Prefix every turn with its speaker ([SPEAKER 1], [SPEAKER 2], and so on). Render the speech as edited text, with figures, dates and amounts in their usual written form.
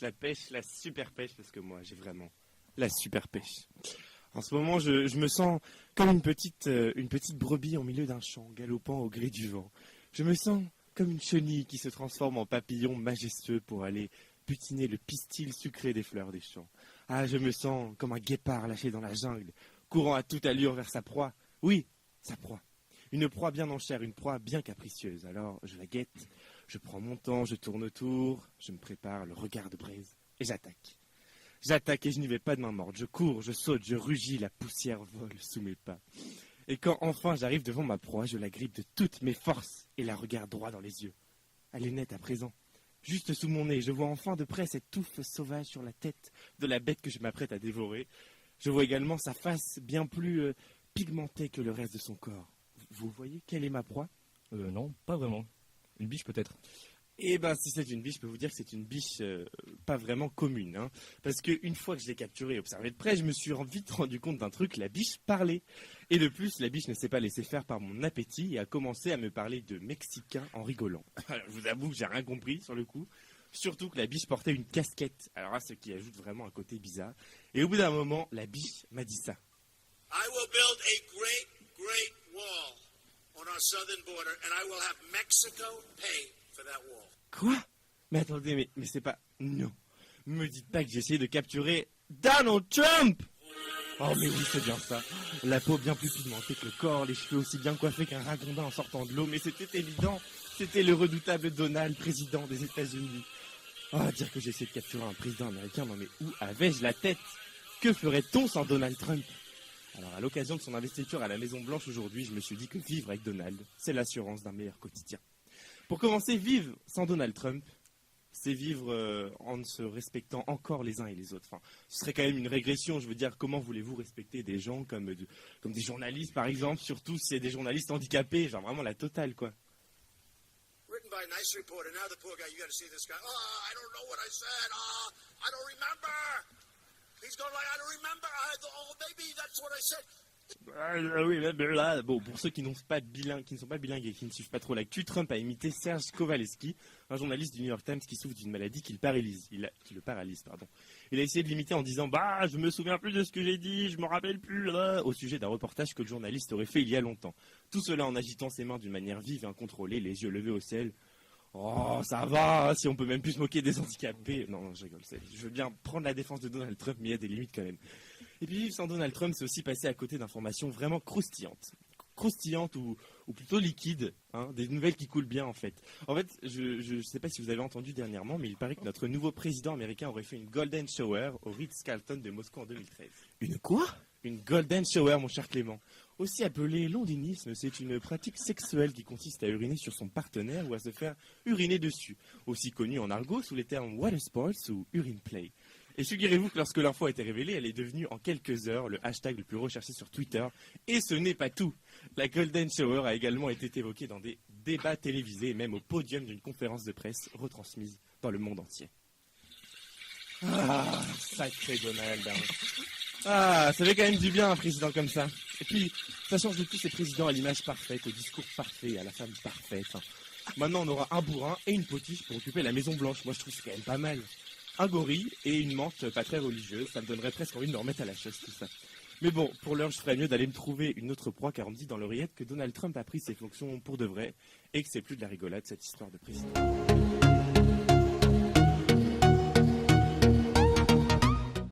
[SPEAKER 1] la super pêche, parce que moi j'ai vraiment la super pêche. En ce moment, je me sens comme une petite brebis au milieu d'un champ, galopant au gré du vent. Je me sens comme une chenille qui se transforme en papillon majestueux pour aller butiner le pistil sucré des fleurs des champs. Ah, je me sens comme un guépard lâché dans la jungle, courant à toute allure vers sa proie. Oui, sa proie. Une proie bien en chair, une proie bien capricieuse. Alors, je la guette, je prends mon temps, je tourne autour, je me prépare, le regard de braise, et j'attaque. J'attaque et je n'y vais pas de main morte. Je cours, je saute, je rugis, la poussière vole sous mes pas. Et quand enfin j'arrive devant ma proie, je la grippe de toutes mes forces et la regarde droit dans les yeux. Elle est nette à présent. Juste sous mon nez, je vois enfin de près cette touffe sauvage sur la tête de la bête que je m'apprête à dévorer. Je vois également sa face bien plus pigmentée que le reste de son corps. Vous voyez quelle est ma proie ?
[SPEAKER 2] Non, pas vraiment. Une biche peut-être.
[SPEAKER 1] Eh ben, si c'est une biche, je peux vous dire que c'est une biche pas vraiment commune. Hein, parce qu'une fois que je l'ai capturée et observée de près, je me suis vite rendu compte d'un truc, la biche parlait. Et de plus, la biche ne s'est pas laissée faire par mon appétit et a commencé à me parler de mexicain en rigolant. Alors, je vous avoue que j'ai rien compris sur le coup. Surtout que la biche portait une casquette. Alors là, ce qui ajoute vraiment un côté bizarre. Et au bout d'un moment, la biche m'a dit ça.
[SPEAKER 3] I will build a great wall on our southern border and I will have Mexico pay for that wall.
[SPEAKER 1] Quoi ? Mais attendez, mais c'est pas... Non. Me dites pas que j'ai essayé de capturer Donald Trump ! Oh mais oui, c'est bien ça. La peau bien plus pigmentée que le corps, les cheveux aussi bien coiffés qu'un ragondin en sortant de l'eau, mais c'était évident. C'était le redoutable Donald, président des États-Unis. Oh, dire que j'ai essayé de capturer un président américain, non mais où avais-je la tête ? Que ferait-on sans Donald Trump ? Alors, à l'occasion de son investiture à la Maison-Blanche aujourd'hui, je me suis dit que vivre avec Donald, c'est l'assurance d'un meilleur quotidien. Pour commencer, vivre sans Donald Trump, c'est vivre en ne se respectant encore les uns et les autres. Enfin, ce serait quand même une régression. Je veux dire, comment voulez-vous respecter des gens comme des journalistes, par exemple, surtout si c'est des journalistes handicapés, genre vraiment la totale, quoi.
[SPEAKER 3] Written by a nice reporter. Now the poor guy, you got to see this guy. Oh, I don't know what I said. Oh, I don't remember. He's going like, I don't remember. Oh, maybe that's what I said.
[SPEAKER 1] Oui, là, bon, pour ceux qui ne sont pas bilingues et qui ne suivent pas trop l'actu, Trump a imité Serge Kowalski, un journaliste du New York Times qui souffre d'une maladie qui le paralyse. Il a essayé de l'imiter en disant « je me souviens plus de ce que j'ai dit, je me rappelle plus là », au sujet d'un reportage que le journaliste aurait fait il y a longtemps. Tout cela en agitant ses mains d'une manière vive et incontrôlée, les yeux levés au ciel. Oh, ça va, si on peut même plus se moquer des handicapés. Non, je rigole, je veux bien prendre la défense de Donald Trump, mais il y a des limites quand même. Et puis vivre sans Donald Trump, c'est aussi passer à côté d'informations vraiment croustillantes. Croustillantes ou plutôt liquides, hein, des nouvelles qui coulent bien en fait. En fait, je ne sais pas si vous avez entendu dernièrement, mais il paraît que notre nouveau président américain aurait fait une Golden Shower au Ritz-Carlton de Moscou en 2013.
[SPEAKER 2] Une quoi ?
[SPEAKER 1] Une Golden Shower, mon cher Clément. Aussi appelé londinisme, c'est une pratique sexuelle qui consiste à uriner sur son partenaire ou à se faire uriner dessus, aussi connue en argot sous les termes water sports ou urine play. Et figurez-vous que lorsque l'info a été révélée, elle est devenue en quelques heures le hashtag le plus recherché sur Twitter. Et ce n'est pas tout. La Golden Shower a également été évoquée dans des débats télévisés et même au podium d'une conférence de presse retransmise dans le monde entier. Ah, sacré Donald. Hein. Ah, ça fait quand même du bien un président comme ça. Et puis, ça change de tous ces présidents à l'image parfaite, au discours parfait, à la femme parfaite. Hein. Maintenant, on aura un bourrin et une potiche pour occuper la Maison Blanche. Moi, je trouve que c'est quand même pas mal. Un gorille et une menthe pas très religieuse, ça me donnerait presque envie de me remettre à la chasse tout ça. Mais bon, pour l'heure, je ferais mieux d'aller me trouver une autre proie, car on me dit dans l'oreillette que Donald Trump a pris ses fonctions pour de vrai et que c'est plus de la rigolade cette histoire de président.